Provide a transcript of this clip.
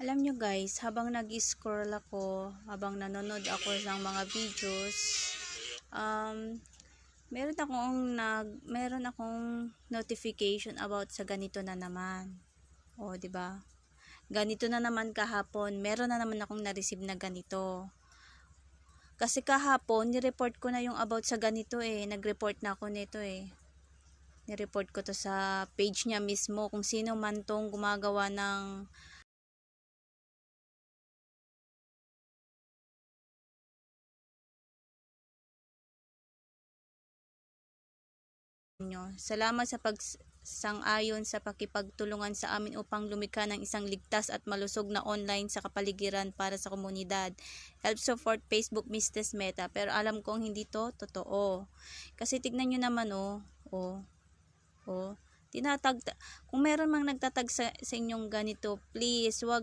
Alam nyo guys, habang nag-scroll ako, habang nanonood ako ng mga videos, um, meron akong notification about sa ganito na naman. O, 'di ba? Ganito na naman kahapon, meron na naman akong na-receive na ganito. Kasi kahapon, ni-report ko na yung about sa ganito Nag-report na ako nito Ni-report ko to sa page niya mismo kung sino man tong gumagawa ng nyo. Salamat sa pagsang-ayon sa pakipagtulungan sa amin upang lumikha ng isang ligtas at malusog na online sa kapaligiran para sa komunidad. Help support Facebook Business Meta. Pero alam kong hindi to totoo. Kasi tignan nyo naman tinatag. Kung meron mang nagtatag sa inyong ganito, please wag